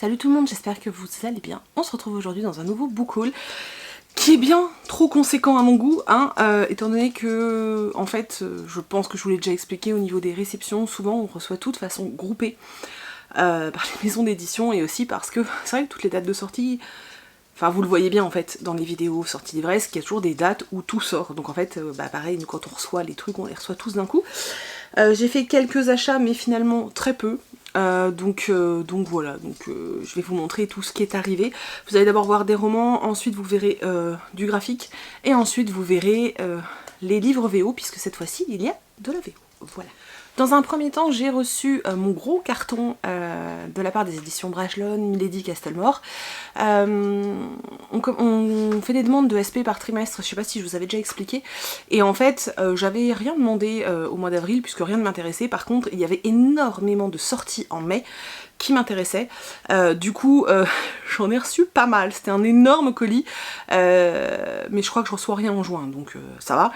Salut tout le monde, j'espère que vous allez bien. On se retrouve aujourd'hui dans un nouveau book haul qui est bien trop conséquent à mon goût, hein, étant donné que, en fait, je pense que je vous l'ai déjà expliqué au niveau des réceptions, souvent on reçoit tout de façon groupée par les maisons d'édition et aussi parce que c'est vrai que toutes les dates de sortie, enfin vous le voyez bien en fait dans les vidéos sorties livresques, il y a toujours des dates où tout sort, donc en fait, pareil, nous, quand on reçoit les trucs, on les reçoit tous d'un coup. J'ai fait quelques achats mais finalement très peu. Donc voilà, je vais vous montrer tout ce qui est arrivé. Vous allez d'abord voir des romans, ensuite vous verrez du graphique, et ensuite vous verrez les livres VO, puisque cette fois-ci il y a de la VO. Voilà. Dans un premier temps, j'ai reçu mon gros carton de la part des éditions Brajlon, Milady Castlemore. On fait des demandes de SP par trimestre, je sais pas si je vous avais déjà expliqué. Et en fait, j'avais rien demandé au mois d'avril, puisque rien ne m'intéressait. Par contre, il y avait énormément de sorties en mai qui m'intéressaient. Du coup, j'en ai reçu pas mal. C'était un énorme colis. Mais je crois que je reçois rien en juin, donc ça va.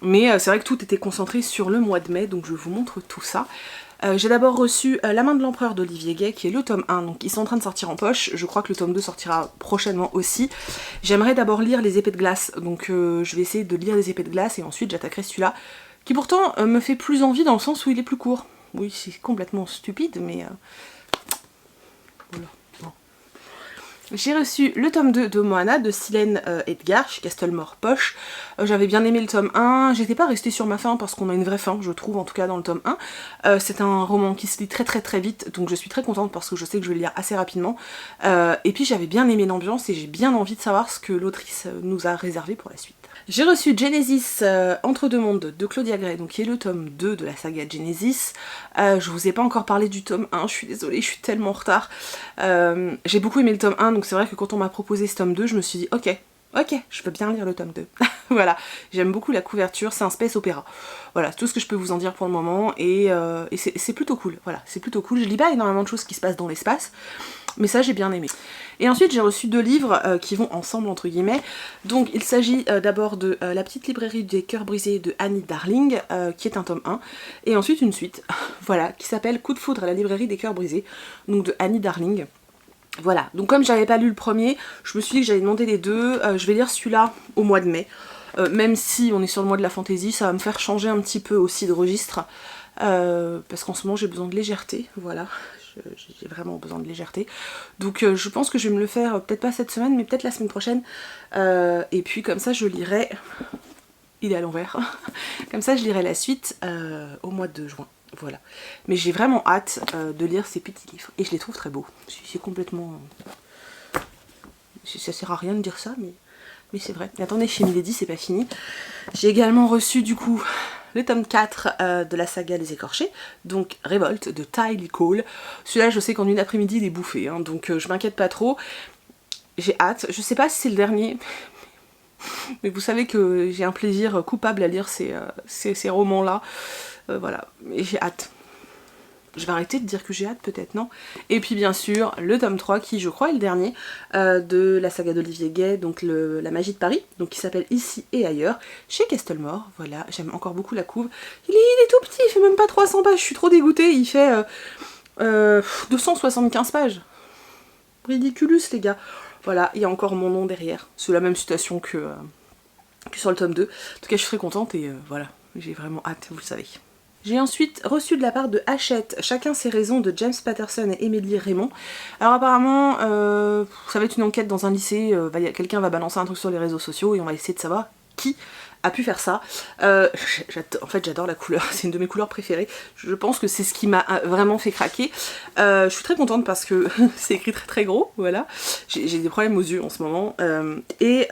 Mais c'est vrai que tout était concentré sur le mois de mai, donc je vous montre tout ça. J'ai d'abord reçu La main de l'empereur d'Olivier Gay, qui est le tome 1, donc ils sont en train de sortir en poche. Je crois que le tome 2 sortira prochainement aussi. J'aimerais d'abord lire Les épées de glace, donc je vais essayer de lire Les épées de glace et ensuite j'attaquerai celui-là, qui pourtant me fait plus envie dans le sens où il est plus court. Oui, c'est complètement stupide, mais... Voilà. J'ai reçu le tome 2 de Moana de Silène Edgar chez Castlemore Poche. J'avais bien aimé le tome 1, j'étais pas restée sur ma fin parce qu'on a une vraie fin, je trouve, en tout cas dans le tome 1. C'est un roman qui se lit très vite, donc je suis très contente parce que je sais que je vais le lire assez rapidement. Et puis j'avais bien aimé l'ambiance et j'ai bien envie de savoir ce que l'autrice nous a réservé pour la suite. J'ai reçu Genesis Entre deux mondes de Claudia Gray, donc qui est le tome 2 de la saga Genesis. Je vous ai pas encore parlé du tome 1, je suis désolée, je suis tellement en retard. J'ai beaucoup aimé le tome 1, donc c'est vrai que quand on m'a proposé ce tome 2, je me suis dit ok, je peux bien lire le tome 2. Voilà, j'aime beaucoup la couverture, c'est un space opéra. Voilà, c'est tout ce que je peux vous en dire pour le moment, et c'est plutôt cool, voilà, c'est plutôt cool. Je lis pas énormément de choses qui se passent dans l'espace, mais ça j'ai bien aimé. Et ensuite j'ai reçu deux livres qui vont ensemble entre guillemets. Donc il s'agit d'abord de La petite librairie des cœurs brisés de Annie Darling, qui est un tome 1, et ensuite une suite, voilà, qui s'appelle Coup de foudre à la librairie des cœurs brisés, donc de Annie Darling. Voilà, donc comme j'avais pas lu le premier, je me suis dit que j'allais demander les deux. Je vais lire celui-là au mois de mai. Même si on est sur le mois de la fantaisie, ça va me faire changer un petit peu aussi de registre. Parce qu'en ce moment j'ai besoin de légèreté, voilà. J'ai vraiment besoin de légèreté. Donc je pense que je vais me le faire, peut-être pas cette semaine, mais peut-être la semaine prochaine. Et puis comme ça je lirai... Il est à l'envers. Comme ça je lirai la suite au mois de juin. Voilà. Mais j'ai vraiment hâte de lire ces petits livres. Et je les trouve très beaux. C'est complètement... Ça sert à rien de dire ça, mais c'est vrai. Mais attendez, chez Milady, c'est pas fini. J'ai également reçu, du coup, le tome 4 de la saga Les Écorchés. Donc, Révolte, de Ty Lee Cole. Celui-là, je sais qu'en une après-midi, il est bouffé. Hein, donc, je m'inquiète pas trop. J'ai hâte. Je sais pas si c'est le dernier... Mais vous savez que j'ai un plaisir coupable à lire ces romans-là. Voilà, et j'ai hâte. Je vais arrêter de dire que j'ai hâte, peut-être, non? Et puis bien sûr, le tome 3, qui je crois est le dernier, de la saga d'Olivier Gay, donc La magie de Paris, donc qui s'appelle Ici et ailleurs, chez Castlemore. Voilà, j'aime encore beaucoup la couve. Il est tout petit, il fait même pas 300 pages, je suis trop dégoûtée, il fait 275 pages. Ridiculous, les gars. Voilà, il y a encore mon nom derrière. C'est la même situation que sur le tome 2. En tout cas, je suis très contente et voilà, j'ai vraiment hâte, vous le savez. J'ai ensuite reçu de la part de Hachette Chacun ses raisons de James Patterson et Émilie Raymond. Alors apparemment, ça va être une enquête dans un lycée, quelqu'un va balancer un truc sur les réseaux sociaux et on va essayer de savoir qui a pu faire ça. En fait j'adore la couleur, c'est une de mes couleurs préférées. Je pense que c'est ce qui m'a vraiment fait craquer. Je suis très contente parce que c'est écrit très gros, voilà. J'ai des problèmes aux yeux en ce moment. Et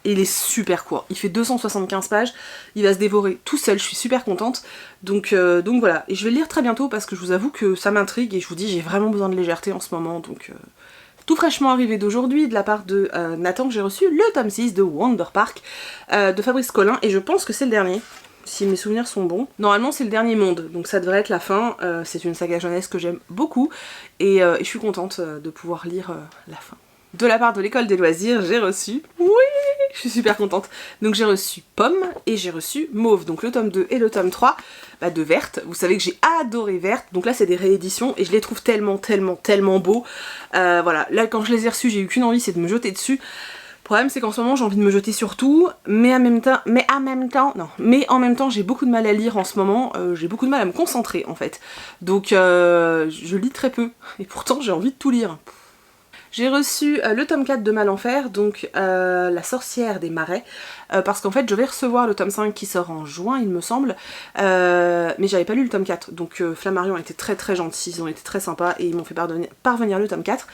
il est super court, il fait 275 pages, il va se dévorer tout seul, je suis super contente. Donc voilà, et je vais le lire très bientôt parce que je vous avoue que ça m'intrigue et je vous dis j'ai vraiment besoin de légèreté en ce moment. Donc tout fraîchement arrivé d'aujourd'hui de la part de Nathan, j'ai reçu le tome 6 de Wonder Park de Fabrice Collin et je pense que c'est le dernier. Si mes souvenirs sont bons. Normalement c'est le dernier monde, donc ça devrait être la fin. C'est une saga jeunesse que j'aime beaucoup et je suis contente de pouvoir lire la fin. De la part de l'école des loisirs, j'ai reçu... Oui, je suis super contente. Donc j'ai reçu Pomme et j'ai reçu Mauve, donc le tome 2 et le tome 3. de Verte. Vous savez que j'ai adoré Verte, donc là c'est des rééditions et je les trouve tellement beaux. Voilà, là quand je les ai reçus j'ai eu qu'une envie, c'est de me jeter dessus. Le problème c'est qu'en ce moment j'ai envie de me jeter sur tout, mais en même temps j'ai beaucoup de mal à lire en ce moment, j'ai beaucoup de mal à me concentrer en fait. Donc je lis très peu, et pourtant j'ai envie de tout lire. J'ai reçu le tome 4 de Malenfer, donc La sorcière des marais, parce qu'en fait je vais recevoir le tome 5 qui sort en juin il me semble, mais j'avais pas lu le tome 4, donc Flammarion a été très gentils, ils ont été très sympas et ils m'ont fait parvenir le tome 4,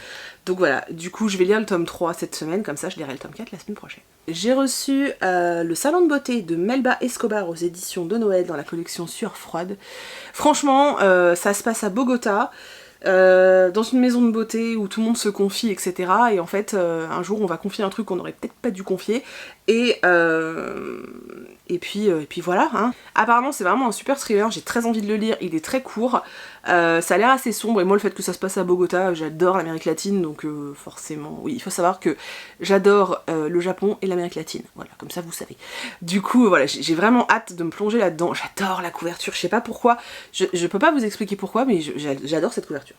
donc voilà, du coup je vais lire le tome 3 cette semaine, comme ça je lirai le tome 4 la semaine prochaine. J'ai reçu le Salon de beauté de Melba Escobar aux éditions de Noël dans la collection Sueur froide. Franchement ça se passe à Bogota, dans une maison de beauté où tout le monde se confie, etc. Et en fait, un jour, on va confier un truc qu'on aurait peut-être pas dû confier. Et puis voilà. Hein. Apparemment, c'est vraiment un super thriller. J'ai très envie de le lire. Il est très court. Ça a l'air assez sombre. Et moi, le fait que ça se passe à Bogota, j'adore l'Amérique latine. Donc forcément, oui, il faut savoir que j'adore le Japon et l'Amérique latine. Voilà, comme ça, vous savez. Du coup, voilà, j'ai vraiment hâte de me plonger là-dedans. J'adore la couverture. Je sais pas pourquoi. Je peux pas vous expliquer pourquoi, mais j'adore cette couverture.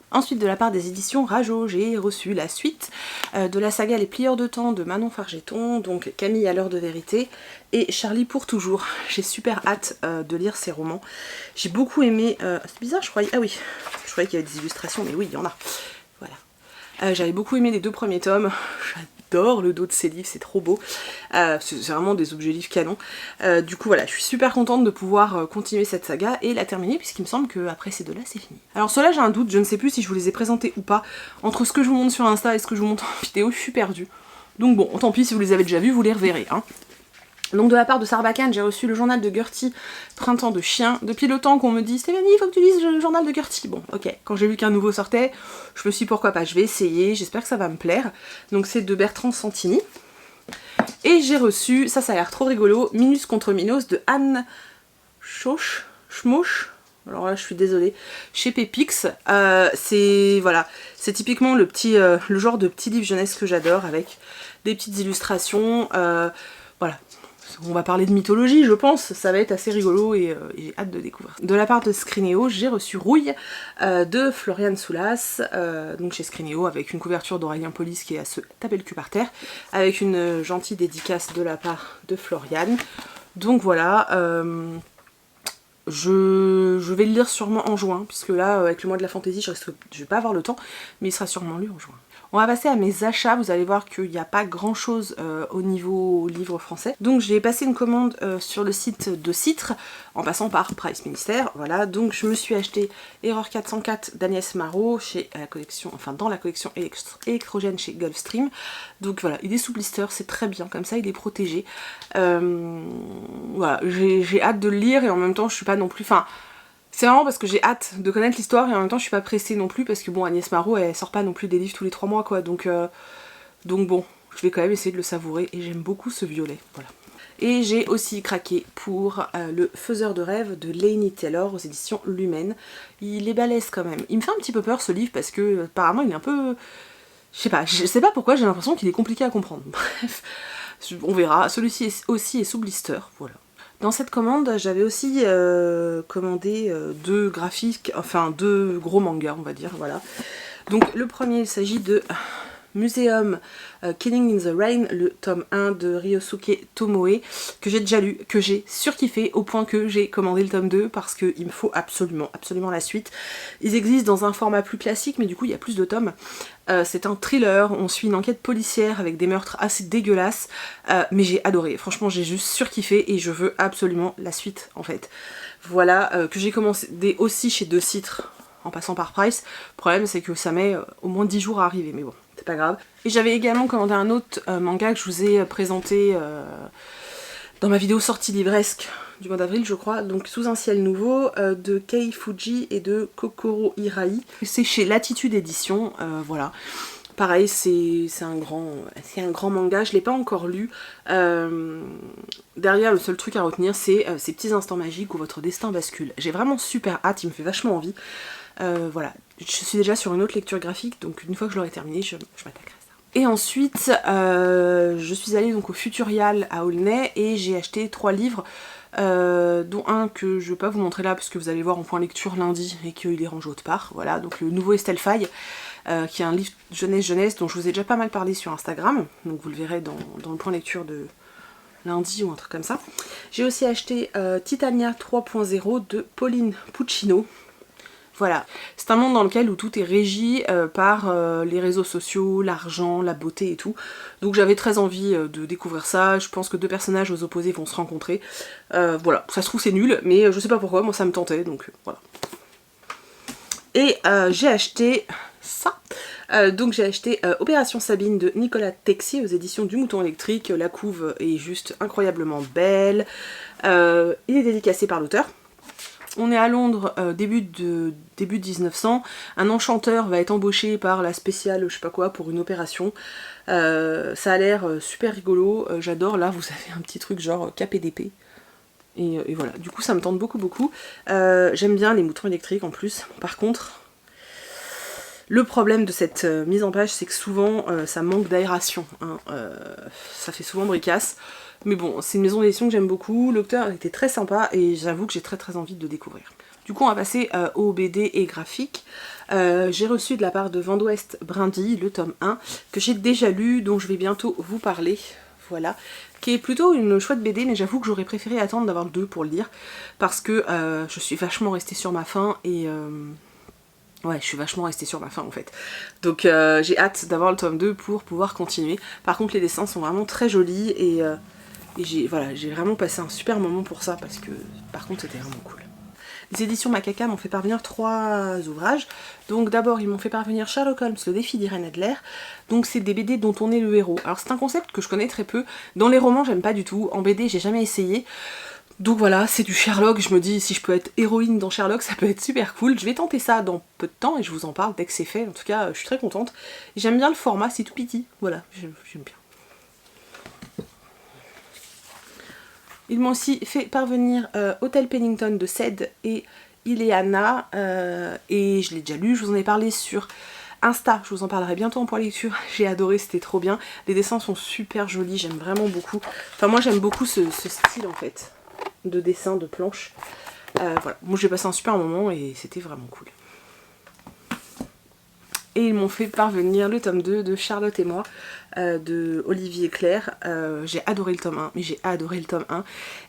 Ensuite, de la part des éditions Rajo, j'ai reçu la suite de la saga Les Plieurs de Temps de Manon Fargeton, donc Camille à l'heure de vérité et Charlie pour toujours. J'ai super hâte de lire ces romans. J'ai beaucoup aimé... c'est bizarre, je croyais... Ah oui, je croyais qu'il y avait des illustrations, mais oui, il y en a. Voilà. J'avais beaucoup aimé les 2 premiers tomes. J'adore le dos de ces livres, c'est trop beau. C'est vraiment des objets livres canons. Du coup voilà, je suis super contente de pouvoir continuer cette saga et la terminer, puisqu'il me semble qu'après ces 2-là c'est fini. Alors ceux-là j'ai un doute, je ne sais plus si je vous les ai présentés ou pas. Entre ce que je vous montre sur Insta et ce que je vous montre en vidéo, je suis perdue. Donc bon, tant pis, si vous les avez déjà vus, vous les reverrez. Hein. Donc de la part de Sarbacane, j'ai reçu le journal de Gertie, Printemps de chien. Depuis le temps qu'on me dit « Stéphanie, il faut que tu lises le journal de Gertie ». Bon, ok, quand j'ai vu qu'un nouveau sortait, je me suis dit pourquoi pas, je vais essayer, j'espère que ça va me plaire. Donc c'est de Bertrand Santini. Et j'ai reçu, ça a l'air trop rigolo, Minus contre Minos de Anne Schmoch. Alors là je suis désolée, chez Pépix. C'est voilà, c'est typiquement le genre de petit livre jeunesse que j'adore, avec des petites illustrations, voilà. On va parler de mythologie, je pense, ça va être assez rigolo et j'ai hâte de découvrir. De la part de Scrinéo, j'ai reçu Rouille de Floriane Soulas, donc chez Scrinéo, avec une couverture d'Aurélien Polis qui est à se taper le cul par terre, avec une gentille dédicace de la part de Floriane. Donc voilà, je vais le lire sûrement en juin, puisque là, avec le mois de la fantaisie, je vais pas avoir le temps, mais il sera sûrement lu en juin. On va passer à mes achats, vous allez voir qu'il n'y a pas grand chose au niveau livre français. Donc j'ai passé une commande sur le site de Citre, en passant par Price Ministère, voilà. Donc je me suis acheté Erreur 404 d'Agnès Marot, chez la collection, enfin dans la collection électrogène chez Gulfstream. Donc voilà, il est sous blister, c'est très bien, comme ça il est protégé. Voilà, j'ai hâte de le lire et en même temps je suis pas non plus... Enfin, c'est marrant parce que j'ai hâte de connaître l'histoire et en même temps je suis pas pressée non plus parce que bon, Agnès Marot elle sort pas non plus des livres tous les 3 mois quoi, donc bon, je vais quand même essayer de le savourer et j'aime beaucoup ce violet, voilà. Et j'ai aussi craqué pour le Faiseur de rêves de Laini Taylor aux éditions Lumen. Il est balèze quand même, il me fait un petit peu peur ce livre parce que apparemment il est un peu... Je sais pas pourquoi, j'ai l'impression qu'il est compliqué à comprendre, bref, on verra. Celui-ci aussi est sous blister, voilà. Dans cette commande, j'avais aussi commandé 2 graphiques, enfin 2 gros mangas, on va dire, voilà. Donc le premier, il s'agit de Museum Killing in the Rain, le tome 1 de Ryosuke Tomoe, que j'ai déjà lu, que j'ai surkiffé, au point que j'ai commandé le tome 2, parce qu'il me faut absolument la suite. Ils existent dans un format plus classique, mais du coup il y a plus de tomes. C'est un thriller, on suit une enquête policière avec des meurtres assez dégueulasses, mais j'ai adoré, franchement j'ai juste surkiffé et je veux absolument la suite en fait. Voilà, que j'ai commencé aussi chez De Citre en passant par Price. Le problème c'est que ça met au moins 10 jours à arriver, mais bon, c'est pas grave. Et j'avais également commandé un autre manga que je vous ai présenté dans ma vidéo sortie livresque du mois d'avril je crois, donc Sous un ciel nouveau de Kei Fuji et de Kokoro Hirai. C'est chez Latitude Édition, voilà. Pareil, c'est un grand manga, je l'ai pas encore lu. Derrière, le seul truc à retenir, c'est ces petits instants magiques où votre destin bascule. J'ai vraiment super hâte, il me fait vachement envie. Voilà, je suis déjà sur une autre lecture graphique, donc une fois que je l'aurai terminée, je m'attaquerai à ça. Et ensuite, je suis allée donc au Futurial à Aulnay et j'ai acheté 3 livres dont un que je vais pas vous montrer là parce que vous allez voir en point lecture lundi et qu'il est rangé autre part. Voilà, donc le nouveau Estelle Faye, qui est un livre jeunesse dont je vous ai déjà pas mal parlé sur Instagram, donc vous le verrez dans le point lecture de lundi ou un truc comme ça. J'ai aussi acheté Titania 3.0 de Pauline Puccino. Voilà, c'est un monde dans lequel où tout est régi par les réseaux sociaux, l'argent, la beauté et tout. Donc j'avais très envie de découvrir ça. Je pense que deux personnages aux opposés vont se rencontrer. Voilà, ça se trouve c'est nul, mais je sais pas pourquoi, moi ça me tentait, donc voilà. Et j'ai acheté ça. Donc j'ai acheté Opération Sabine de Nicolas Texier aux éditions du Mouton Électrique. La couve est juste incroyablement belle. Il est dédicacé par l'auteur. On est à Londres, début 1900, un enchanteur va être embauché par la spéciale je sais pas quoi pour une opération. Ça a l'air super rigolo, j'adore. Là vous avez un petit truc genre KPDP. Et voilà, du coup ça me tente beaucoup. J'aime bien les moutons électriques en plus. Par contre, le problème de cette mise en page, c'est que souvent ça manque d'aération. Hein. Ça fait souvent bricasse. Mais bon, c'est une maison d'édition que j'aime beaucoup, l'auteur était très sympa et j'avoue que j'ai très envie de le découvrir. Du coup on va passer au BD et graphique. J'ai reçu de la part de Vent d'Ouest Brindille le tome 1 que j'ai déjà lu, dont je vais bientôt vous parler. Voilà, qui est plutôt une chouette BD, mais j'avoue que j'aurais préféré attendre d'avoir le 2 pour le lire parce que je suis vachement restée sur ma faim et... Ouais, je suis vachement restée sur ma faim en fait. Donc j'ai hâte d'avoir le tome 2 pour pouvoir continuer. Par contre les dessins sont vraiment très jolis et j'ai vraiment passé un super moment pour ça parce que par contre c'était vraiment cool. Les éditions Macaca m'ont fait parvenir 3 ouvrages. Donc d'abord ils m'ont fait parvenir Sherlock Holmes, le défi d'Irène Adler. Donc c'est des BD dont on est le héros. Alors c'est un concept que je connais très peu. Dans les romans j'aime pas du tout. En BD j'ai jamais essayé. Donc voilà, c'est du Sherlock, je me dis si je peux être héroïne dans Sherlock ça peut être super cool. Je vais tenter ça dans peu de temps et je vous en parle dès que c'est fait. En tout cas je suis très contente. J'aime bien le format, c'est tout petit. Voilà, j'aime bien. Ils m'ont aussi fait parvenir Hotel Pennington de Ced et Ileana, et je l'ai déjà lu, je vous en ai parlé sur Insta, je vous en parlerai bientôt en point lecture, j'ai adoré, c'était trop bien, les dessins sont super jolis, j'aime vraiment beaucoup, enfin moi j'aime beaucoup ce style en fait, de dessin, de planche, voilà, moi j'ai passé un super moment et c'était vraiment cool. Et ils m'ont fait parvenir le tome 2 de Charlotte et moi, de Olivier Claire. J'ai adoré le tome 1, mais j'ai adoré le tome 1.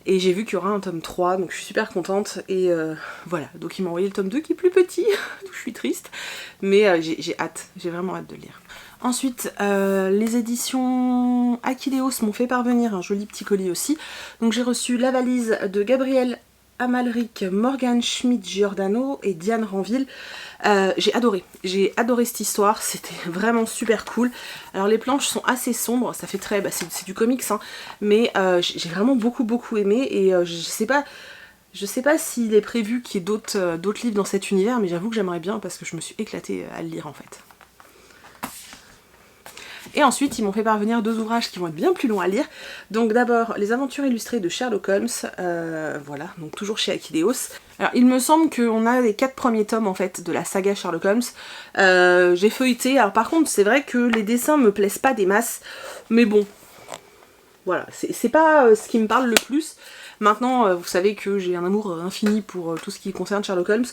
Et j'ai vu qu'il y aura un tome 3, donc je suis super contente. Et voilà, donc ils m'ont envoyé le tome 2 qui est plus petit, donc je suis triste. Mais j'ai hâte, j'ai vraiment hâte de le lire. Ensuite, les éditions Akileos m'ont fait parvenir un joli petit colis aussi. Donc j'ai reçu La valise de Gabriel Amalric, Morgan Schmidt-Giordano et Diane Ranville. J'ai adoré cette histoire, c'était vraiment super cool. Alors les planches sont assez sombres, ça fait très, c'est du comics hein, mais j'ai vraiment beaucoup aimé et je sais pas s'il est prévu qu'il y ait d'autres livres dans cet univers, mais j'avoue que j'aimerais bien parce que je me suis éclatée à le lire en fait. Et ensuite ils m'ont fait parvenir 2 ouvrages qui vont être bien plus longs à lire. Donc d'abord les aventures illustrées de Sherlock Holmes, voilà, donc toujours chez Akileos. Alors il me semble qu'on a les 4 premiers tomes en fait de la saga Sherlock Holmes. J'ai feuilleté, alors par contre c'est vrai que les dessins me plaisent pas des masses, mais bon, voilà, c'est pas ce qui me parle le plus. Maintenant, vous savez que j'ai un amour infini pour tout ce qui concerne Sherlock Holmes,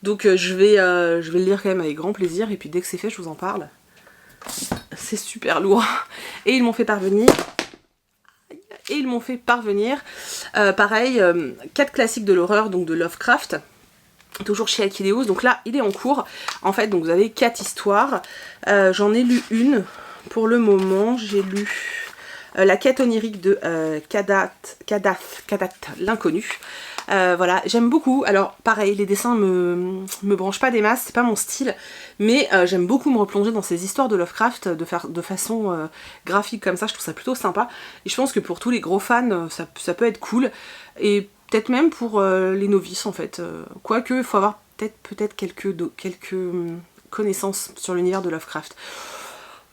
donc je vais le lire quand même avec grand plaisir, et puis dès que c'est fait je vous en parle. C'est super lourd. Et ils m'ont fait parvenir... pareil, 4 classiques de l'horreur, donc de Lovecraft, toujours chez Akileos. Donc là, il est en cours. En fait, donc vous avez 4 histoires. J'en ai lu une. Pour le moment, j'ai lu La quête onirique de Kadat l'inconnu. Voilà, j'aime beaucoup. Alors pareil, les dessins me branchent pas des masses, c'est pas mon style, mais j'aime beaucoup me replonger dans ces histoires de Lovecraft de façon graphique comme ça, je trouve ça plutôt sympa. Et je pense que pour tous les gros fans, ça peut être cool. Et peut-être même pour les novices en fait. Quoique, il faut avoir peut-être quelques connaissances sur l'univers de Lovecraft.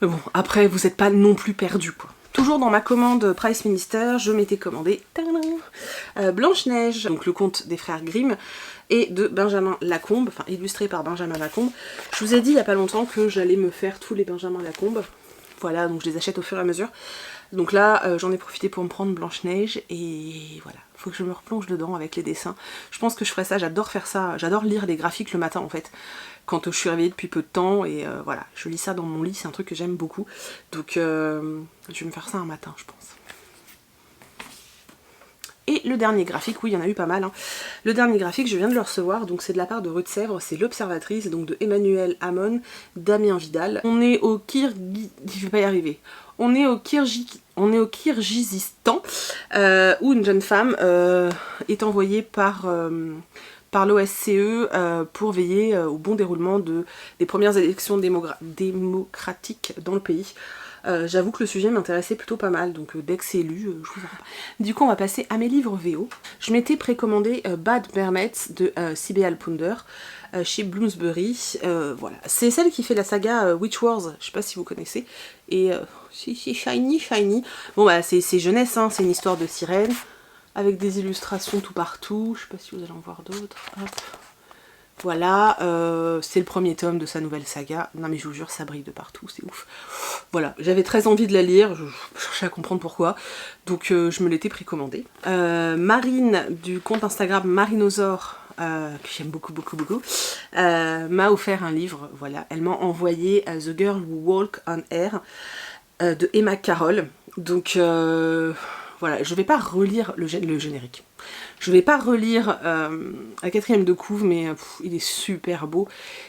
Mais bon, après, vous n'êtes pas non plus perdu quoi. Toujours dans ma commande Price Minister, je m'étais commandé Blanche-Neige, donc le conte des frères Grimm, et de Benjamin Lacombe, illustré par Benjamin Lacombe. Je vous ai dit il n'y a pas longtemps que j'allais me faire tous les Benjamin Lacombe. Voilà, donc je les achète au fur et à mesure. Donc là, j'en ai profité pour me prendre Blanche-Neige et voilà, faut que je me replonge dedans avec les dessins. Je pense que je ferai ça, j'adore faire ça, j'adore lire les graphiques le matin en fait, quand je suis réveillée depuis peu de temps et voilà, je lis ça dans mon lit, c'est un truc que j'aime beaucoup. Donc je vais me faire ça un matin, je pense. Et le dernier graphique, oui il y en a eu pas mal, hein. Le dernier graphique je viens de le recevoir, donc c'est de la part de Rue de Sèvres, c'est L'Observatrice, donc de Emmanuel Hamon, Damien Vidal. On est au je vais pas y arriver. On est au Kirghizistan, où une jeune femme est envoyée par l'OSCE pour veiller au bon déroulement des premières élections démocratiques dans le pays. J'avoue que le sujet m'intéressait plutôt pas mal, donc dès que c'est lu, je vous en parle. Du coup on va passer à mes livres VO. Je m'étais précommandé Bad Mermaids de Sibé Alpounder chez Bloomsbury. Voilà, c'est celle qui fait la saga Witch Wars, je sais pas si vous connaissez. Et c'est shiny. Bon bah c'est jeunesse, hein, c'est une histoire de sirène, avec des illustrations tout partout, je sais pas si vous allez en voir d'autres. Voilà, c'est le premier tome de sa nouvelle saga. Non mais je vous jure, ça brille de partout, c'est ouf. Voilà, j'avais très envie de la lire, je cherchais à comprendre pourquoi, donc je me l'étais précommandée. Marine, du compte Instagram Marinosaure, que j'aime beaucoup, m'a offert un livre, voilà. Elle m'a envoyé The Girl Who Walk on Air de Emma Carroll. Donc voilà, je vais pas relire le générique. Je vais pas relire la 4e de couve, mais il est super beau.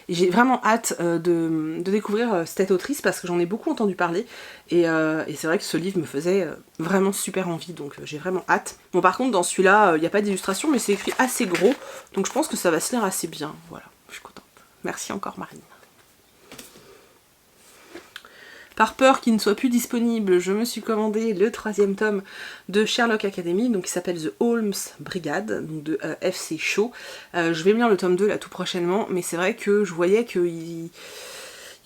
J'ai vraiment hâte de découvrir cette autrice parce que j'en ai beaucoup entendu parler. Et c'est vrai que ce livre me faisait vraiment super envie, donc j'ai vraiment hâte. Bon par contre dans celui-là, il n'y a pas d'illustration, mais c'est écrit assez gros, donc je pense que ça va se lire assez bien. Voilà, je suis contente. Merci encore Marine. Par peur qu'il ne soit plus disponible, je me suis commandé le 3e tome de Sherlock Academy, donc qui s'appelle The Holmes Brigade, donc de FC Shaw. Je vais lire le tome 2 là tout prochainement, mais c'est vrai que je voyais qu'il y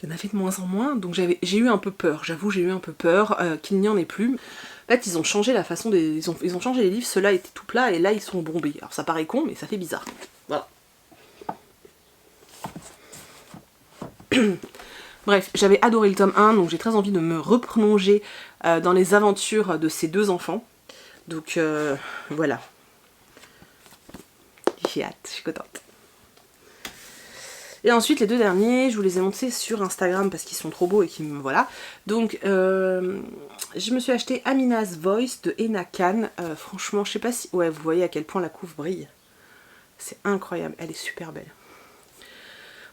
en avait de moins en moins, donc j'ai eu un peu peur, j'avoue j'ai eu un peu peur qu'il n'y en ait plus. En fait ils ont changé la façon ils ont changé les livres, ceux-là étaient tout plats et là ils sont bombés. Alors ça paraît con mais ça fait bizarre. Voilà. Bref, j'avais adoré le tome 1, donc j'ai très envie de me replonger dans les aventures de ces deux enfants. Donc voilà. J'ai hâte, je suis contente. Et ensuite les deux derniers, je vous les ai montrés sur Instagram parce qu'ils sont trop beaux et qu'ils me... Voilà. Donc je me suis acheté Amina's Voice de Ena Khan. Franchement, je sais pas si... Ouais, vous voyez à quel point la couve brille. C'est incroyable, elle est super belle.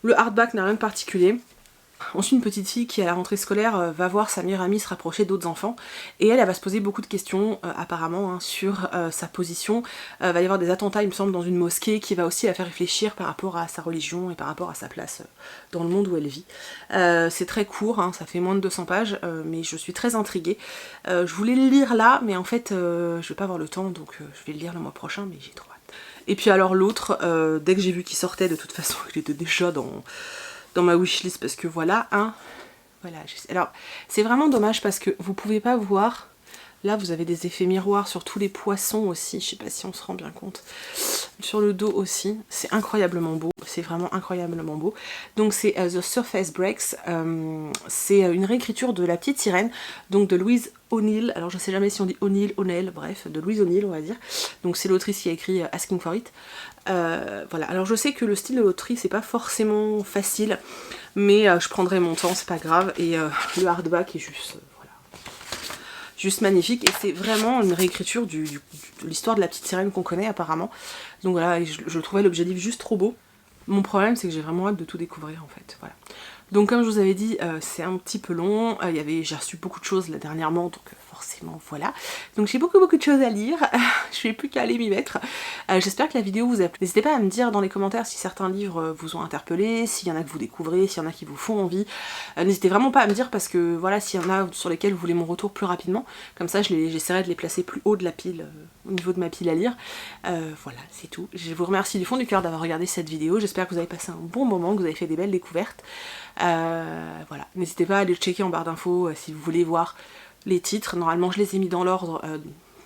Le hardback n'a rien de particulier. Ensuite une petite fille qui à la rentrée scolaire va voir sa meilleure amie se rapprocher d'autres enfants et elle va se poser beaucoup de questions apparemment hein, sur sa position. Va y avoir des attentats il me semble dans une mosquée qui va aussi la faire réfléchir par rapport à sa religion et par rapport à sa place dans le monde où elle vit. C'est très court, hein, ça fait moins de 200 pages mais je suis très intriguée. Je voulais le lire là mais en fait je vais pas avoir le temps donc je vais le lire le mois prochain mais j'ai trop hâte. Et puis alors l'autre, dès que j'ai vu qu'il sortait de toute façon il était déjà dans ma wishlist parce que voilà, hein, voilà. Alors c'est vraiment dommage parce que vous pouvez pas voir, là vous avez des effets miroirs sur tous les poissons aussi, je sais pas si on se rend bien compte, sur le dos aussi, c'est incroyablement beau, c'est vraiment incroyablement beau. Donc c'est The Surface Breaks, c'est une réécriture de La Petite Sirène, donc de Louise O'Neill, alors je sais jamais si on dit O'Neill, bref, de Louise O'Neill on va dire, donc c'est l'autrice qui a écrit Asking for It. Voilà, alors je sais que le style de l'autrice c'est pas forcément facile, mais je prendrai mon temps, c'est pas grave, et le hardback est juste, voilà, juste magnifique, et c'est vraiment une réécriture de l'histoire de la petite sirène qu'on connaît apparemment, donc voilà, je trouvais l'objet livre juste trop beau. Mon problème c'est que j'ai vraiment hâte de tout découvrir en fait, voilà. Donc comme je vous avais dit, c'est un petit peu long, j'ai reçu beaucoup de choses là dernièrement, donc forcément voilà. Donc j'ai beaucoup de choses à lire, je n'ai plus qu'à aller m'y mettre. J'espère que la vidéo vous a plu. N'hésitez pas à me dire dans les commentaires si certains livres vous ont interpellé, s'il y en a que vous découvrez, s'il y en a qui vous font envie. N'hésitez vraiment pas à me dire parce que voilà, s'il y en a sur lesquels vous voulez mon retour plus rapidement, comme ça j'essaierai de les placer plus haut de la pile, au niveau de ma pile à lire. Voilà, c'est tout. Je vous remercie du fond du cœur d'avoir regardé cette vidéo, j'espère que vous avez passé un bon moment, que vous avez fait des belles découvertes. Voilà, n'hésitez pas à aller checker en barre d'infos si vous voulez voir les titres. Normalement je les ai mis dans l'ordre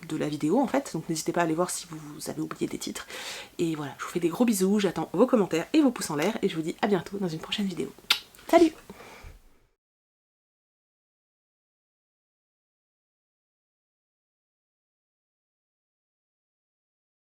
de la vidéo en fait, donc n'hésitez pas à aller voir si vous avez oublié des titres. Et voilà, je vous fais des gros bisous, j'attends vos commentaires et vos pouces en l'air et je vous dis à bientôt dans une prochaine vidéo. Salut!